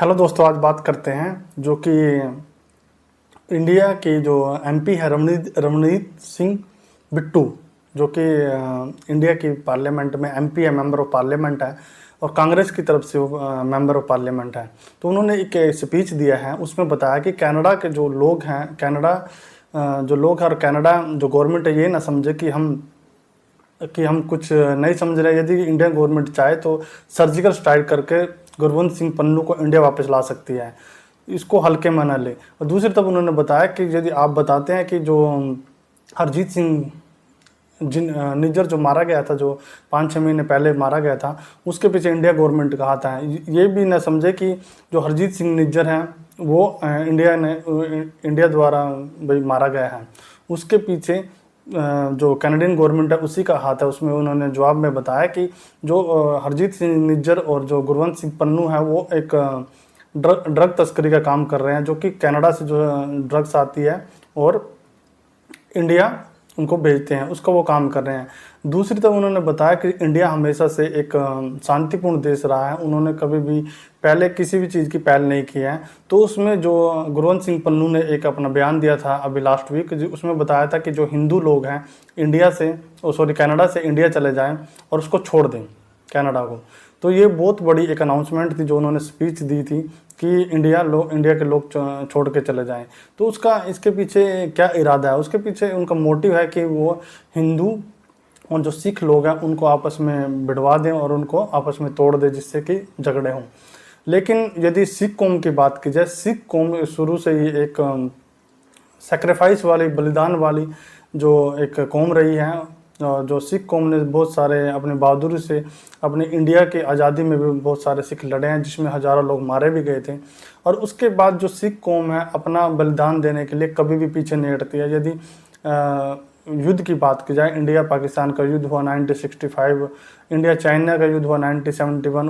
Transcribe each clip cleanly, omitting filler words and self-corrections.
Hello दोस्तों, आज बात करते हैं जो कि इंडिया की जो एमपी है रवनीत सिंह बिट्टू, जो कि इंडिया की पार्लियामेंट में एमपी है, मेंबर ऑफ पार्लियामेंट है और कांग्रेस की तरफ से वो मेंबर ऑफ पार्लियामेंट है। तो उन्होंने एक स्पीच दिया है, उसमें बताया कि कनाडा के जो लोग हैं, कनाडा जो लोग हैं और कनाडा जो गवर्नमेंट है, ये ना समझे कि हम कुछ नहीं समझ रहे। यदि इंडियन गवर्नमेंट चाहे तो सर्जिकल स्ट्राइक करके गुरवंत सिंह पन्नू को इंडिया वापस ला सकती है, इसको हल्के में न ले। और दूसरी तरफ उन्होंने बताया कि यदि आप बताते हैं कि जो हरजीत सिंह निज्जर जो मारा गया था, जो 5-6 महीने पहले मारा गया था, उसके पीछे इंडिया गवर्नमेंट का हाथ है। ये भी न समझे कि जो हरजीत सिंह निज्जर हैं वो इंडिया द्वारा भाई मारा गया है, उसके पीछे जो कनाडियन गवर्नमेंट है उसी का हाथ है। उसमें उन्होंने जवाब में बताया कि जो हरजीत सिंह निज्जर और जो गुरवंत सिंह पन्नू है वो एक ड्रग तस्करी का काम कर रहे हैं, जो कि कनाडा से जो ड्रग्स आती है और इंडिया उनको भेजते हैं, उसका वो काम कर रहे हैं। दूसरी तरफ उन्होंने बताया कि इंडिया हमेशा से एक शांतिपूर्ण देश रहा है, उन्होंने कभी भी पहले किसी भी चीज़ की पहल नहीं की है। तो उसमें जो गुरवंत सिंह पन्नू ने एक अपना बयान दिया था अभी लास्ट वीक, उसमें बताया था कि जो हिंदू लोग हैं इंडिया से कनाडा से इंडिया चले जाएं और उसको छोड़ दें कनाडा को। तो ये बहुत बड़ी एक अनाउंसमेंट थी जो उन्होंने स्पीच दी थी कि इंडिया के लोग छोड़ के चले जाएं। तो उसका इसके पीछे क्या इरादा है, उसके पीछे उनका मोटिव है कि वो हिंदू और जो सिख लोग हैं उनको आपस में भिड़वा दें और उनको आपस में तोड़ दें, जिससे कि झगड़े हों। लेकिन यदि सिख कौम की बात की जाए, सिख कौम शुरू से ही एक सेक्रीफाइस वाली, बलिदान वाली जो एक कौम रही है। जो सिख कौम ने बहुत सारे अपनी बहादुरी से अपनी इंडिया की आज़ादी में भी बहुत सारे सिख लड़े हैं, जिसमें हज़ारों लोग मारे भी गए थे। और उसके बाद जो सिख कौम है अपना बलिदान देने के लिए कभी भी पीछे नहीं हटती है। यदि युद्ध की बात की जाए, इंडिया पाकिस्तान का युद्ध हुआ 1965, इंडिया चाइना का युद्ध हुआ 1971,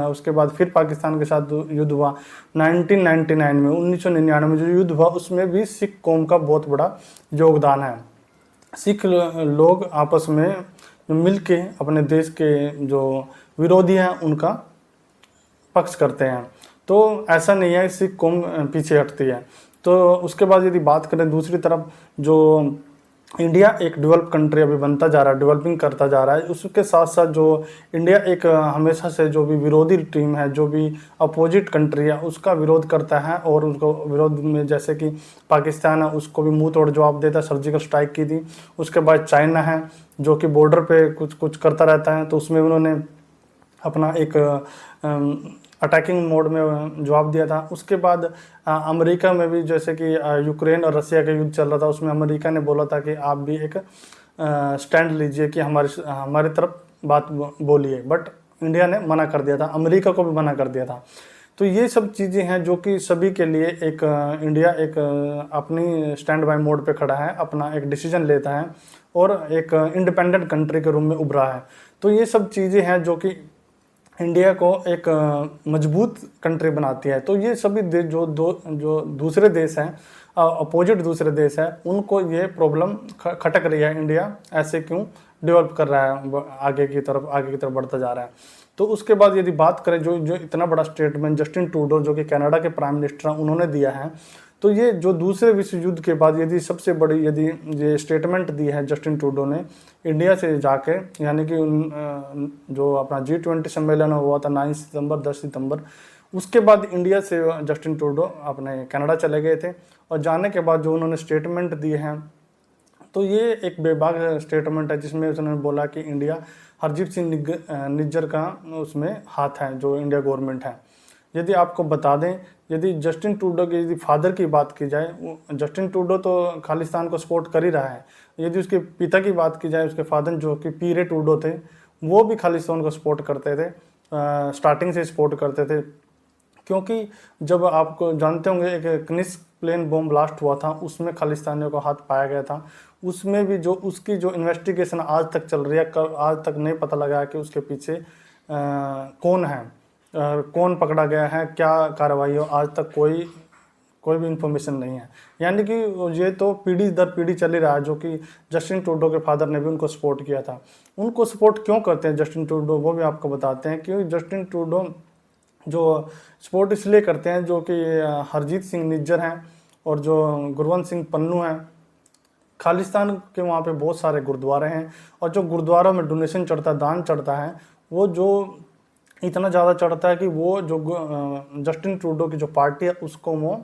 उसके बाद फिर पाकिस्तान के साथ युद्ध हुआ 1999 में, 1999 में जो युद्ध हुआ उसमें भी सिख कौम का बहुत बड़ा योगदान है। सिख लोग आपस में मिल के अपने देश के जो विरोधी हैं उनका पक्ष करते हैं। तो ऐसा नहीं है सिख कौम पीछे हटती है। तो उसके बाद यदि बात करें दूसरी तरफ, जो इंडिया एक डेवलप कंट्री अभी बनता जा रहा है, डेवलपिंग करता जा रहा है, उसके साथ साथ जो इंडिया एक हमेशा से जो भी विरोधी टीम है, जो भी अपोजिट कंट्री है, उसका विरोध करता है। और उसको विरोध में जैसे कि पाकिस्तान है, उसको भी मुंह तोड़ जवाब देता है, सर्जिकल स्ट्राइक की थी। उसके बाद चाइना है जो कि बॉर्डर पे कुछ कुछ करता रहता है, तो उसमें उन्होंने अपना एक अटैकिंग मोड में जवाब दिया था। उसके बाद अमेरिका में भी, जैसे कि यूक्रेन और रसिया का युद्ध चल रहा था, उसमें अमेरिका ने बोला था कि आप भी एक स्टैंड लीजिए कि हमारी तरफ बात बोलिए, बट इंडिया ने मना कर दिया था, अमेरिका को भी मना कर दिया था। तो ये सब चीज़ें हैं जो कि सभी के लिए एक इंडिया एक अपनी स्टैंड बाय मोड पे खड़ा है, अपना एक डिसीजन लेता है और एक इंडिपेंडेंट कंट्री के रूप में उभरा है। तो ये सब चीज़ें हैं जो कि इंडिया को एक मजबूत कंट्री बनाती है। तो ये सभी देश जो दूसरे देश हैं, अपोजिट दूसरे देश हैं, उनको ये प्रॉब्लम खटक रही है, इंडिया ऐसे क्यों डेवलप कर रहा है, आगे की तरफ बढ़ता जा रहा है। तो उसके बाद यदि बात करें जो इतना बड़ा स्टेटमेंट जस्टिन ट्रूडो जो कि कनाडा के प्राइम मिनिस्टर हैं उन्होंने दिया है, तो ये जो दूसरे विश्व युद्ध के बाद यदि सबसे बड़ी यदि ये स्टेटमेंट दी है जस्टिन ट्रूडो ने इंडिया से जाके, यानी कि जो अपना G20 सम्मेलन हुआ था 9 सितंबर 10 सितंबर, उसके बाद इंडिया से जस्टिन ट्रूडो अपने कनाडा चले गए थे। और जाने के बाद जो उन्होंने स्टेटमेंट दिए हैं, तो ये एक बेबाक स्टेटमेंट है, जिसमें उन्होंने बोला कि इंडिया हरजीत सिंह निज्जर का उसमें हाथ है, जो इंडिया गवर्नमेंट है। यदि आपको बता दें, यदि जस्टिन ट्रूडो के यदि फादर की बात की जाए, जस्टिन ट्रूडो तो खालिस्तान को सपोर्ट कर ही रहा है। यदि उसके पिता की बात की जाए, उसके फादर जो कि पीरे ट्रूडो थे, वो भी खालिस्तान को सपोर्ट करते थे, स्टार्टिंग से सपोर्ट करते थे। क्योंकि जब आपको जानते होंगे एक कनिष्क प्लेन बॉम्ब ब्लास्ट हुआ था, उसमें खालिस्तानियों का हाथ पाया गया था। उसमें भी जो उसकी जो इन्वेस्टिगेशन आज तक चल रही है, आज तक नहीं पता लगा कि उसके पीछे कौन है, कौन पकड़ा गया है, क्या कार्रवाई हो, आज तक कोई भी इंफॉर्मेशन नहीं है। यानी कि ये तो पीढ़ी दर पीढ़ी चल ही रहा है, जो कि जस्टिन ट्रूडो के फादर ने भी उनको सपोर्ट किया था। उनको सपोर्ट क्यों करते हैं जस्टिन ट्रूडो, वो भी आपको बताते हैं। क्योंकि जस्टिन ट्रूडो जो सपोर्ट इसलिए करते हैं जो कि हरजीत सिंह निज्जर हैं और जो गुरवंत सिंह पन्नू हैं। खालिस्तान के वहाँ पे बहुत सारे गुरुद्वारे हैं और जो गुरुद्वारों में डोनेशन चढ़ता है, दान चढ़ता है, वो जो इतना ज़्यादा चढ़ता है कि वो जो जस्टिन ट्रूडो की जो पार्टी है उसको वो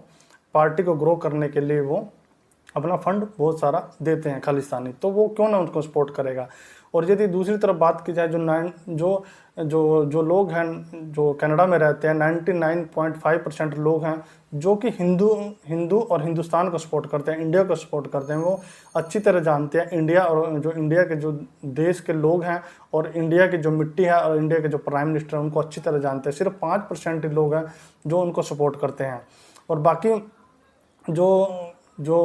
पार्टी को ग्रो करने के लिए वो अपना फंड बहुत सारा देते हैं खालिस्तानी, तो वो क्यों ना उनको सपोर्ट करेगा। और यदि दूसरी तरफ बात की जाए जो जो जो लोग हैं जो कनाडा में रहते हैं, 99.5% लोग हैं जो कि हिंदू और हिंदुस्तान को सपोर्ट करते हैं, इंडिया को सपोर्ट करते हैं। वो अच्छी तरह जानते हैं इंडिया और जो इंडिया के जो देश के लोग हैं और इंडिया की जो मिट्टी है और इंडिया के जो प्राइम मिनिस्टर हैं उनको अच्छी तरह जानते हैं। सिर्फ 5% ही लोग हैं जो उनको सपोर्ट करते हैं और बाकी जो जो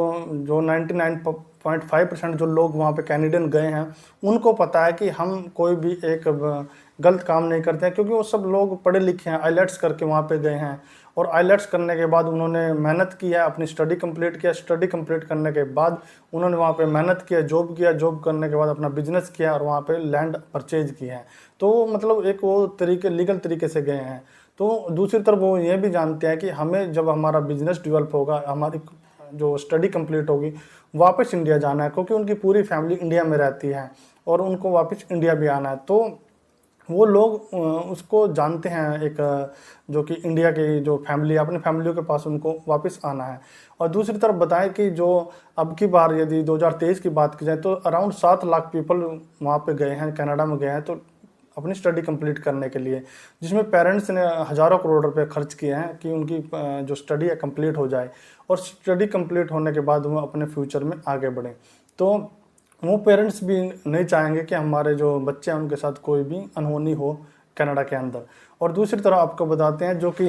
जो 99.5% जो लोग वहाँ पे कैनेडियन गए हैं उनको पता है कि हम कोई भी एक गलत काम नहीं करते हैं, क्योंकि वो सब लोग पढ़े लिखे हैं, आईलेट्स करके वहाँ पे गए हैं और आईलेट्स करने के बाद उन्होंने मेहनत की है, अपनी स्टडी कंप्लीट किया, स्टडी कंप्लीट करने के बाद उन्होंने वहाँ पे मेहनत किया, जॉब करने के बाद अपना बिजनेस किया और वहाँ पे लैंड परचेज की है। तो मतलब एक वो तरीके लीगल तरीके से गए हैं। तो दूसरी तरफ वो ये भी जानते हैं कि हमें जब हमारा बिजनेस डेवलप होगा, हमारी जो स्टडी कंप्लीट होगी, वापस इंडिया जाना है, क्योंकि उनकी पूरी फैमिली इंडिया में रहती है और उनको वापस इंडिया भी आना है। तो वो लोग उसको जानते हैं, एक जो कि इंडिया की जो फैमिली अपनी फैमिलियों के पास उनको वापस आना है। और दूसरी तरफ बताएं कि जो अब की बार यदि 2023 की बात की जाए तो अराउंड 7 लाख पीपल वहाँ पे गए हैं, कनाडा में गए हैं तो अपनी स्टडी कंप्लीट करने के लिए, जिसमें पेरेंट्स ने हज़ारों करोड़ रुपए खर्च किए हैं कि उनकी जो स्टडी है कंप्लीट हो जाए और स्टडी कंप्लीट होने के बाद वो अपने फ्यूचर में आगे बढ़ें। तो वो पेरेंट्स भी नहीं चाहेंगे कि हमारे जो बच्चे हैं उनके साथ कोई भी अनहोनी हो कनाडा के अंदर। और दूसरी तरफ आपको बताते हैं जो कि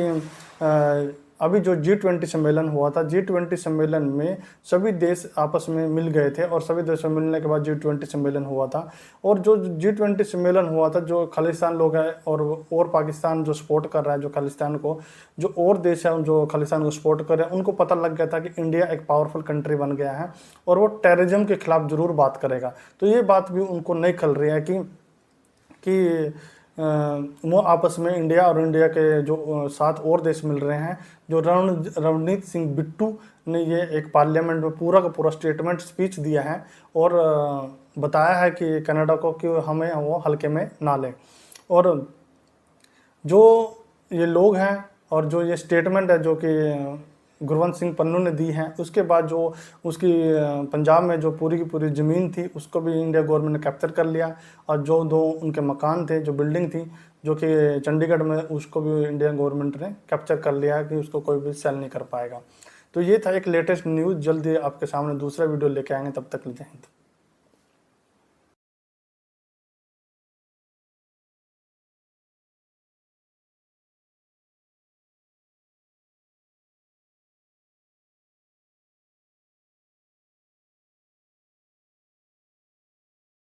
अभी जो G20 सम्मेलन हुआ था, G20 सम्मेलन में सभी देश आपस में मिल गए थे और सभी देशों में मिलने के बाद G20 सम्मेलन हुआ था। और जो G20 सम्मेलन हुआ था, जो खालिस्तान लोग हैं और पाकिस्तान जो सपोर्ट कर रहा है जो खालिस्तान को, जो और देश है जो खालिस्तान को सपोर्ट कर रहे हैं, उनको पता लग गया था कि इंडिया एक पावरफुल कंट्री बन गया है और वो टेररिज्म के खिलाफ जरूर बात करेगा। तो ये बात भी उनको नहीं खल रही है कि वो आपस में इंडिया और इंडिया के जो 7 और देश मिल रहे हैं। जो रणजीत सिंह बिट्टू ने ये एक पार्लियामेंट में पूरा का पूरा स्टेटमेंट स्पीच दिया है और बताया है कि कनाडा को कि हमें वो हल्के में ना लें। और जो ये लोग हैं और जो ये स्टेटमेंट है जो कि गुरवंत सिंह पन्नू ने दी है, उसके बाद जो उसकी पंजाब में जो पूरी की पूरी ज़मीन थी उसको भी इंडिया गवर्नमेंट ने कैप्चर कर लिया और जो 2 उनके मकान थे, जो बिल्डिंग थी जो कि चंडीगढ़ में, उसको भी इंडियन गवर्नमेंट ने कैप्चर कर लिया कि उसको कोई भी सेल नहीं कर पाएगा। तो ये था एक लेटेस्ट न्यूज़। जल्दी आपके सामने दूसरा वीडियो लेके आएंगे, तब तक जय हिंद।